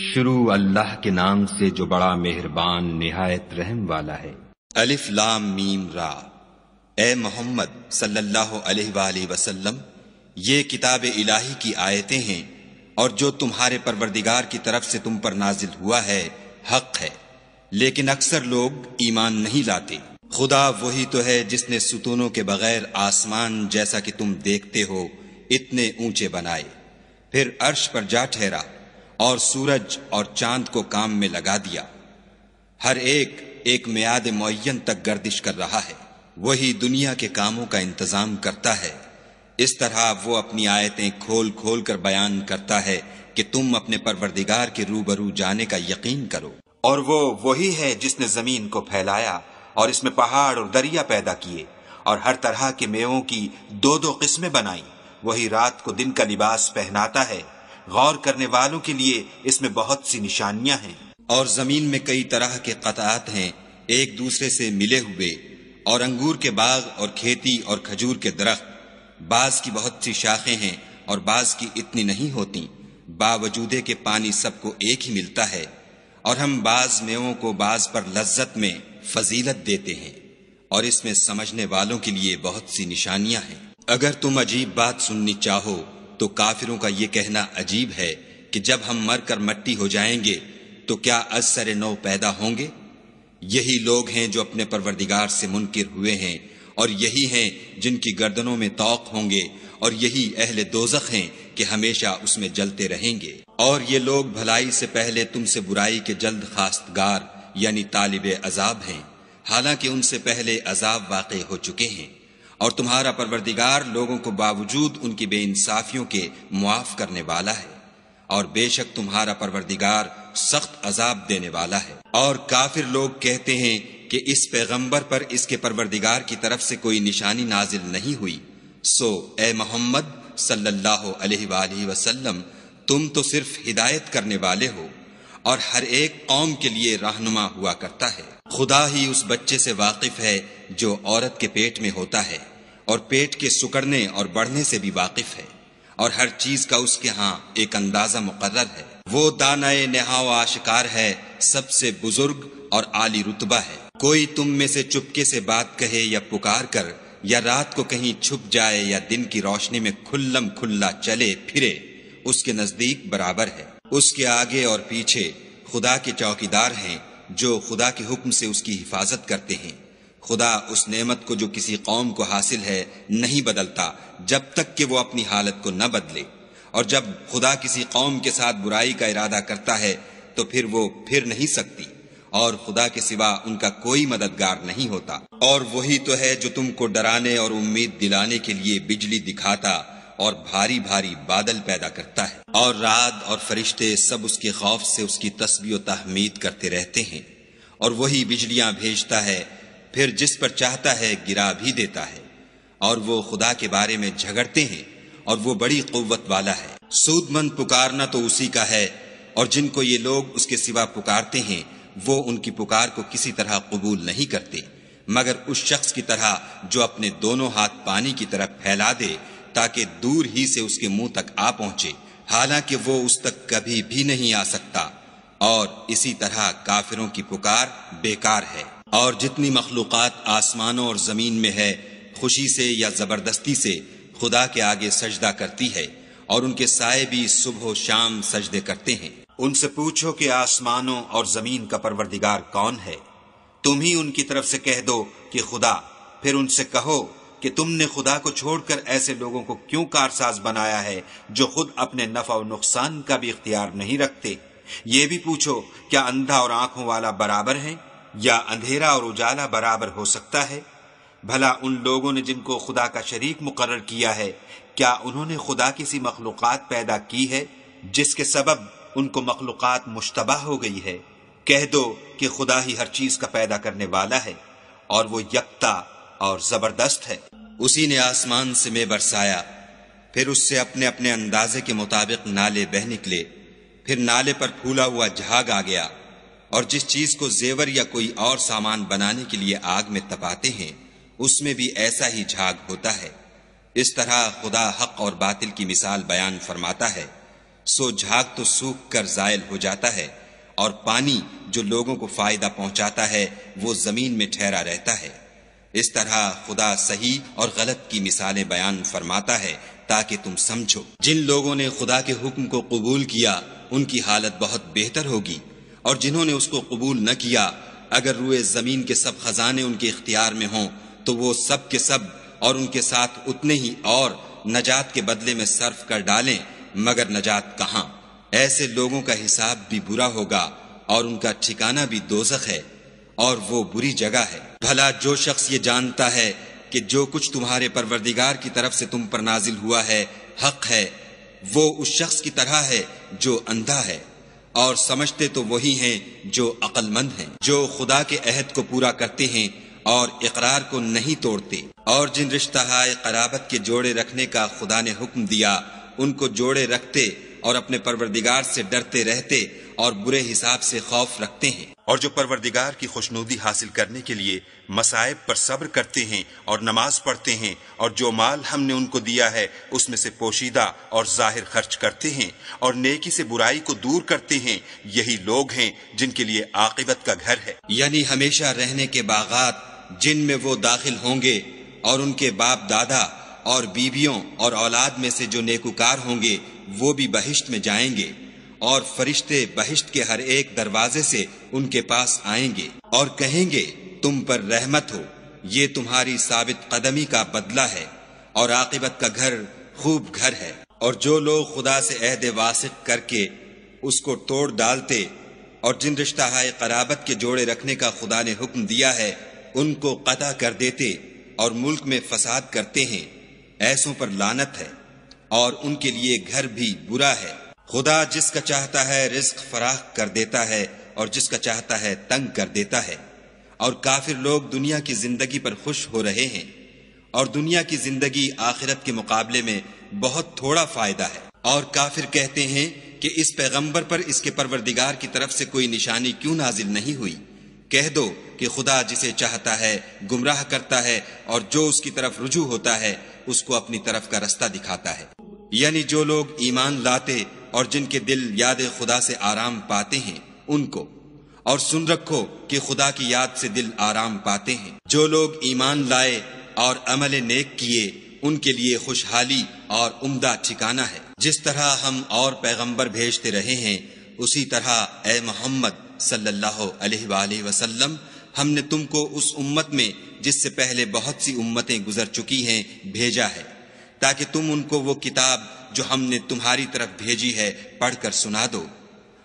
شروع اللہ کے نام سے جو بڑا مہربان نہایت رحم والا ہے۔ الف لام میم را۔ اے محمد صلی اللہ علیہ وآلہ وسلم، یہ کتاب الہی کی آیتیں ہیں اور جو تمہارے پروردگار کی طرف سے تم پر نازل ہوا ہے حق ہے، لیکن اکثر لوگ ایمان نہیں لاتے۔ خدا وہی تو ہے جس نے ستونوں کے بغیر آسمان جیسا کہ تم دیکھتے ہو اتنے اونچے بنائے، پھر عرش پر جا ٹھہرا اور سورج اور چاند کو کام میں لگا دیا، ہر ایک ایک میعاد معین تک گردش کر رہا ہے۔ وہی دنیا کے کاموں کا انتظام کرتا ہے، اس طرح وہ اپنی آیتیں کھول کھول کر بیان کرتا ہے کہ تم اپنے پروردگار کے روبرو جانے کا یقین کرو۔ اور وہ وہی ہے جس نے زمین کو پھیلایا اور اس میں پہاڑ اور دریا پیدا کیے اور ہر طرح کے میووں کی دو دو قسمیں بنائیں۔ وہی رات کو دن کا لباس پہناتا ہے، غور کرنے والوں کے لیے اس میں بہت سی نشانیاں ہیں۔ اور زمین میں کئی طرح کے قطعات ہیں ایک دوسرے سے ملے ہوئے، اور انگور کے باغ اور کھیتی اور کھجور کے درخت، بعض کی بہت سی شاخیں ہیں اور بعض کی اتنی نہیں ہوتی، باوجود کہ پانی سب کو ایک ہی ملتا ہے۔ اور ہم بعض میووں کو بعض پر لذت میں فضیلت دیتے ہیں، اور اس میں سمجھنے والوں کے لیے بہت سی نشانیاں ہیں۔ اگر تم عجیب بات سننی چاہو تو کافروں کا یہ کہنا عجیب ہے کہ جب ہم مر کر مٹی ہو جائیں گے تو کیا از سر نو پیدا ہوں گے؟ یہی لوگ ہیں جو اپنے پروردگار سے منکر ہوئے ہیں، اور یہی ہیں جن کی گردنوں میں طوق ہوں گے، اور یہی اہل دوزخ ہیں کہ ہمیشہ اس میں جلتے رہیں گے۔ اور یہ لوگ بھلائی سے پہلے تم سے برائی کے جلد خواستگار یعنی طالب عذاب ہیں، حالانکہ ان سے پہلے عذاب واقع ہو چکے ہیں۔ اور تمہارا پروردگار لوگوں کو باوجود ان کی بے انصافیوں کے معاف کرنے والا ہے، اور بے شک تمہارا پروردگار سخت عذاب دینے والا ہے۔ اور کافر لوگ کہتے ہیں کہ اس پیغمبر پر اس کے پروردگار کی طرف سے کوئی نشانی نازل نہیں ہوئی، سو اے محمد صلی اللہ علیہ وآلہ وسلم، تم تو صرف ہدایت کرنے والے ہو، اور ہر ایک قوم کے لیے رہنما ہوا کرتا ہے۔ خدا ہی اس بچے سے واقف ہے جو عورت کے پیٹ میں ہوتا ہے، اور پیٹ کے سکڑنے اور بڑھنے سے بھی واقف ہے، اور ہر چیز کا اس کے ہاں ایک اندازہ مقرر ہے۔ وہ دانائے نہا و آشکار ہے، سب سے بزرگ اور عالی رتبہ ہے۔ کوئی تم میں سے چپکے سے بات کہے یا پکار کر، یا رات کو کہیں چھپ جائے یا دن کی روشنی میں کھلم کھلا چلے پھرے، اس کے نزدیک برابر ہے۔ اس کے آگے اور پیچھے خدا کے چوکیدار ہیں جو خدا کے حکم سے اس کی حفاظت کرتے ہیں۔ خدا اس نعمت کو جو کسی قوم کو حاصل ہے نہیں بدلتا جب تک کہ وہ اپنی حالت کو نہ بدلے، اور جب خدا کسی قوم کے ساتھ برائی کا ارادہ کرتا ہے تو پھر وہ پھر نہیں سکتی، اور خدا کے سوا ان کا کوئی مددگار نہیں ہوتا۔ اور وہی تو ہے جو تم کو ڈرانے اور امید دلانے کے لیے بجلی دکھاتا اور بھاری بھاری بادل پیدا کرتا ہے، اور رعد اور فرشتے سب اس کے خوف سے اس کی تسبیح و تحمید کرتے رہتے ہیں۔ اور وہی بجلیاں بھیجتا ہے، پھر جس پر چاہتا ہے گرا بھی دیتا ہے، اور وہ خدا کے بارے میں جھگڑتے ہیں، اور وہ بڑی قوت والا ہے۔ سود مند پکارنا تو اسی کا ہے، اور جن کو یہ لوگ اس کے سوا پکارتے ہیں وہ ان کی پکار کو کسی طرح قبول نہیں کرتے، مگر اس شخص کی طرح جو اپنے دونوں ہاتھ پانی کی طرف پھیلا دے تاکہ دور ہی سے اس کے منہ تک آ پہنچے، حالانکہ وہ اس تک کبھی بھی نہیں آ سکتا۔ اور اسی طرح کافروں کی پکار بیکار ہے۔ اور جتنی مخلوقات آسمانوں اور زمین میں ہے، خوشی سے یا زبردستی سے خدا کے آگے سجدہ کرتی ہے، اور ان کے سائے بھی صبح و شام سجدے کرتے ہیں۔ ان سے پوچھو کہ آسمانوں اور زمین کا پروردگار کون ہے؟ تم ہی ان کی طرف سے کہہ دو کہ خدا۔ پھر ان سے کہو کہ تم نے خدا کو چھوڑ کر ایسے لوگوں کو کیوں کارساز بنایا ہے جو خود اپنے نفع و نقصان کا بھی اختیار نہیں رکھتے؟ یہ بھی پوچھو کیا اندھا اور آنکھوں والا برابر ہے، یا اندھیرا اور اجالا برابر ہو سکتا ہے؟ بھلا ان لوگوں نے جن کو خدا کا شریک مقرر کیا ہے، کیا انہوں نے خدا کی سی مخلوقات پیدا کی ہے جس کے سبب ان کو مخلوقات مشتبہ ہو گئی ہے؟ کہہ دو کہ خدا ہی ہر چیز کا پیدا کرنے والا ہے، اور وہ یکتا اور زبردست ہے۔ اسی نے آسمان سے میں برسایا، پھر اس سے اپنے اپنے اندازے کے مطابق نالے بہ نکلے، پھر نالے پر پھولا ہوا جھاگ آ گیا، اور جس چیز کو زیور یا کوئی اور سامان بنانے کے لیے آگ میں تپاتے ہیں اس میں بھی ایسا ہی جھاگ ہوتا ہے۔ اس طرح خدا حق اور باطل کی مثال بیان فرماتا ہے۔ سو جھاگ تو سوکھ کر زائل ہو جاتا ہے، اور پانی جو لوگوں کو فائدہ پہنچاتا ہے وہ زمین میں ٹھہرا رہتا ہے۔ اس طرح خدا صحیح اور غلط کی مثالیں بیان فرماتا ہے تاکہ تم سمجھو۔ جن لوگوں نے خدا کے حکم کو قبول کیا ان کی حالت بہت بہتر ہوگی، اور جنہوں نے اس کو قبول نہ کیا اگر روئے زمین کے سب خزانے ان کے اختیار میں ہوں تو وہ سب کے سب اور ان کے ساتھ اتنے ہی اور نجات کے بدلے میں صرف کر ڈالیں، مگر نجات کہاں؟ ایسے لوگوں کا حساب بھی برا ہوگا اور ان کا ٹھکانہ بھی دوزخ ہے، اور وہ بری جگہ ہے۔ بھلا جو شخص یہ جانتا ہے کہ جو کچھ تمہارے پروردگار کی طرف سے تم پر نازل ہوا ہے حق ہے، وہ اس شخص کی طرح ہے جو اندھا ہے، اور سمجھتے تو وہی ہیں جو عقل مند ہیں، جو خدا کے عہد کو پورا کرتے ہیں اور اقرار کو نہیں توڑتے، اور جن رشتہ قرابت کے جوڑے رکھنے کا خدا نے حکم دیا ان کو جوڑے رکھتے اور اپنے پروردگار سے ڈرتے رہتے اور برے حساب سے خوف رکھتے ہیں، اور جو پروردگار کی خوشنودی حاصل کرنے کے لیے مصائب پر صبر کرتے ہیں اور نماز پڑھتے ہیں، اور جو مال ہم نے ان کو دیا ہے اس میں سے پوشیدہ اور ظاہر خرچ کرتے ہیں، اور نیکی سے برائی کو دور کرتے ہیں، یہی لوگ ہیں جن کے لیے عاقبت کا گھر ہے۔ یعنی ہمیشہ رہنے کے باغات جن میں وہ داخل ہوں گے، اور ان کے باپ دادا اور بیویوں اور اولاد میں سے جو نیکوکار ہوں گے وہ بھی بہشت میں جائیں گے، اور فرشتے بہشت کے ہر ایک دروازے سے ان کے پاس آئیں گے اور کہیں گے تم پر رحمت ہو، یہ تمہاری ثابت قدمی کا بدلہ ہے، اور عاقبت کا گھر خوب گھر ہے۔ اور جو لوگ خدا سے عہد واثق کر کے اس کو توڑ ڈالتے اور جن رشتہ قرابت کے جوڑے رکھنے کا خدا نے حکم دیا ہے ان کو قطع کر دیتے اور ملک میں فساد کرتے ہیں، ایسوں پر لعنت ہے، اور ان کے لیے گھر بھی برا ہے۔ خدا جس کا چاہتا ہے رزق فراخ کر دیتا ہے اور جس کا چاہتا ہے تنگ کر دیتا ہے، اور کافر لوگ دنیا کی زندگی پر خوش ہو رہے ہیں، اور دنیا کی زندگی آخرت کے مقابلے میں بہت تھوڑا فائدہ ہے۔ اور کافر کہتے ہیں کہ اس پیغمبر پر اس کے پروردگار کی طرف سے کوئی نشانی کیوں نازل نہیں ہوئی؟ کہہ دو کہ خدا جسے چاہتا ہے گمراہ کرتا ہے، اور جو اس کی طرف رجوع ہوتا ہے اس کو اپنی طرف کا رستہ دکھاتا ہے۔ یعنی جو لوگ ایمان لاتے اور جن کے دل یاد خدا سے آرام پاتے ہیں ان کو، اور سن رکھو کہ خدا کی یاد سے دل آرام پاتے ہیں۔ جو لوگ ایمان لائے اور عمل نیک کیے ان کے لیے خوشحالی اور عمدہ ٹھکانہ ہے۔ جس طرح ہم اور پیغمبر بھیجتے رہے ہیں اسی طرح اے محمد صلی اللہ علیہ وآلہ وسلم ہم نے تم کو اس امت میں جس سے پہلے بہت سی امتیں گزر چکی ہیں بھیجا ہے، تاکہ تم ان کو وہ کتاب جو ہم نے تمہاری طرف بھیجی ہے پڑھ کر سنا دو۔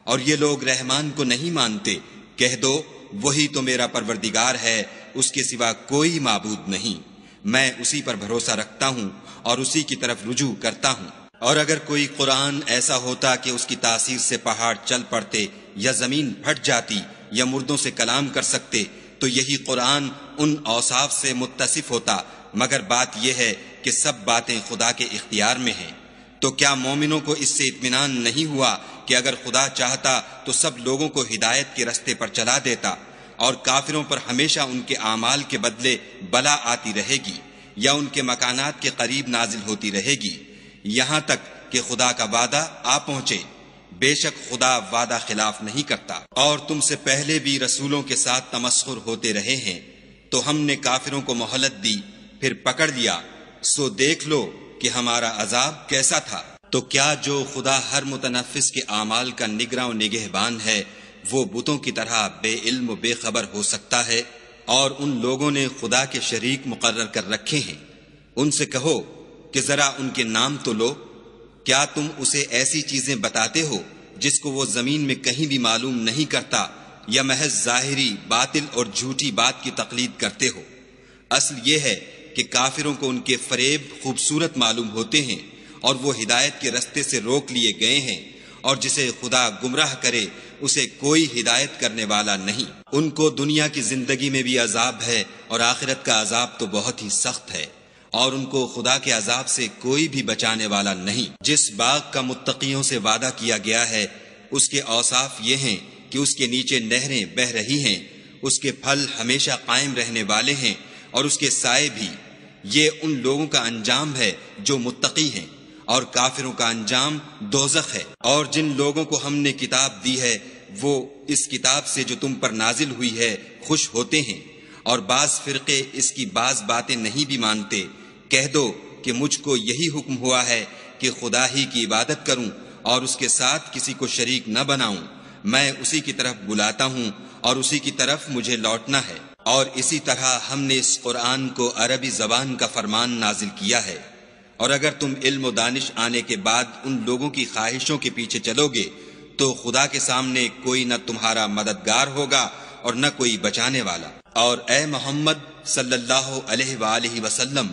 اور یہ لوگ رحمان کو نہیں مانتے، کہہ دو وہی تو میرا پروردگار ہے، اس کے سوا کوئی معبود نہیں، میں اسی پر بھروسہ رکھتا ہوں اور اسی کی طرف رجوع کرتا ہوں۔ اور اگر کوئی قرآن ایسا ہوتا کہ اس کی تاثیر سے پہاڑ چل پڑتے یا زمین پھٹ جاتی یا مردوں سے کلام کر سکتے تو یہی قرآن ان اوصاف سے متصف ہوتا، مگر بات یہ ہے کہ سب باتیں خدا کے اختیار میں ہیں۔ تو کیا مومنوں کو اس سے اطمینان نہیں ہوا کہ اگر خدا چاہتا تو سب لوگوں کو ہدایت کے رستے پر چلا دیتا، اور کافروں پر ہمیشہ ان کے اعمال کے بدلے بلا آتی رہے گی یا ان کے مکانات کے قریب نازل ہوتی رہے گی، یہاں تک کہ خدا کا وعدہ آ پہنچے۔ بے شک خدا وعدہ خلاف نہیں کرتا۔ اور تم سے پہلے بھی رسولوں کے ساتھ تمسخر ہوتے رہے ہیں، تو ہم نے کافروں کو مہلت دی پھر پکڑ لیا، سو دیکھ لو کہ ہمارا عذاب کیسا تھا۔ تو کیا جو خدا ہر متنفس کے اعمال کا نگراں و نگہبان ہے وہ بتوں کی طرح بے علم و بے خبر ہو سکتا ہے؟ اور ان لوگوں نے خدا کے شریک مقرر کر رکھے ہیں، ان سے کہو کہ ذرا ان کے نام تو لو۔ کیا تم اسے ایسی چیزیں بتاتے ہو جس کو وہ زمین میں کہیں بھی معلوم نہیں کرتا، یا محض ظاہری باطل اور جھوٹی بات کی تقلید کرتے ہو؟ اصل یہ ہے کہ کافروں کو ان کے فریب خوبصورت معلوم ہوتے ہیں، اور وہ ہدایت کے رستے سے روک لیے گئے ہیں، اور جسے خدا گمراہ کرے اسے کوئی ہدایت کرنے والا نہیں۔ ان کو دنیا کی زندگی میں بھی عذاب ہے اور آخرت کا عذاب تو بہت ہی سخت ہے، اور ان کو خدا کے عذاب سے کوئی بھی بچانے والا نہیں۔ جس باغ کا متقیوں سے وعدہ کیا گیا ہے اس کے اوصاف یہ ہیں کہ اس کے نیچے نہریں بہہ رہی ہیں، اس کے پھل ہمیشہ قائم رہنے والے ہیں اور اس کے سائے بھی۔ یہ ان لوگوں کا انجام ہے جو متقی ہیں، اور کافروں کا انجام دوزخ ہے۔ اور جن لوگوں کو ہم نے کتاب دی ہے وہ اس کتاب سے جو تم پر نازل ہوئی ہے خوش ہوتے ہیں، اور بعض فرقے اس کی بعض باتیں نہیں بھی مانتے۔ کہہ دو کہ مجھ کو یہی حکم ہوا ہے کہ خدا ہی کی عبادت کروں اور اس کے ساتھ کسی کو شریک نہ بناؤں۔ میں اسی کی طرف بلاتا ہوں اور اسی کی طرف مجھے لوٹنا ہے۔ اور اسی طرح ہم نے اس قرآن کو عربی زبان کا فرمان نازل کیا ہے، اور اگر تم علم و دانش آنے کے بعد ان لوگوں کی خواہشوں کے پیچھے چلو گے تو خدا کے سامنے کوئی نہ تمہارا مددگار ہوگا اور نہ کوئی بچانے والا۔ اور اے محمد صلی اللہ علیہ وآلہ وسلم،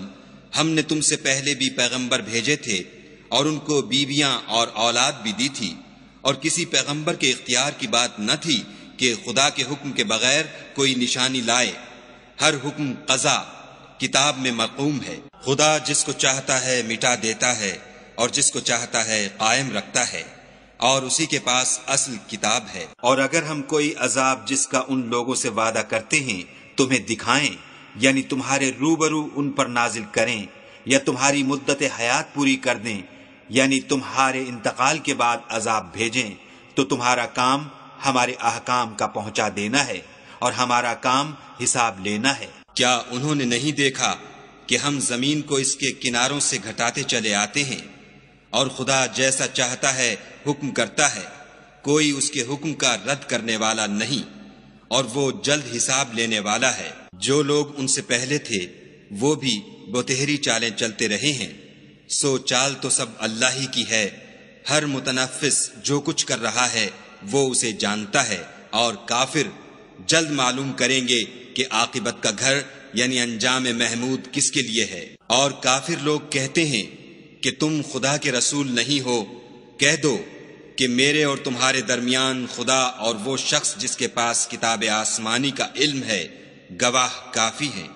ہم نے تم سے پہلے بھی پیغمبر بھیجے تھے اور ان کو بیویاں اور اولاد بھی دی تھی، اور کسی پیغمبر کے اختیار کی بات نہ تھی کہ خدا کے حکم کے بغیر کوئی نشانی لائے۔ ہر حکم قضا کتاب میں مرقوم ہے۔ خدا جس کو چاہتا ہے مٹا دیتا ہے اور جس کو چاہتا ہے قائم رکھتا ہے، اور اسی کے پاس اصل کتاب ہے۔ اور اگر ہم کوئی عذاب جس کا ان لوگوں سے وعدہ کرتے ہیں تمہیں دکھائیں، یعنی تمہارے روبرو ان پر نازل کریں، یا تمہاری مدت حیات پوری کر دیں، یعنی تمہارے انتقال کے بعد عذاب بھیجیں، تو تمہارا کام ہمارے احکام کا پہنچا دینا ہے اور ہمارا کام حساب لینا ہے۔ کیا انہوں نے نہیں دیکھا کہ ہم زمین کو اس کے کناروں سے گھٹاتے چلے آتے ہیں، اور خدا جیسا چاہتا ہے حکم کرتا ہے، کوئی اس کے حکم کا رد کرنے والا نہیں، اور وہ جلد حساب لینے والا ہے۔ جو لوگ ان سے پہلے تھے وہ بھی بتہری چالیں چلتے رہے ہیں، سو چال تو سب اللہ ہی کی ہے۔ ہر متنفس جو کچھ کر رہا ہے وہ اسے جانتا ہے، اور کافر جلد معلوم کریں گے کہ عاقبت کا گھر یعنی انجام محمود کس کے لیے ہے۔ اور کافر لوگ کہتے ہیں کہ تم خدا کے رسول نہیں ہو۔ کہہ دو کہ میرے اور تمہارے درمیان خدا اور وہ شخص جس کے پاس کتاب آسمانی کا علم ہے گواہ کافی ہیں۔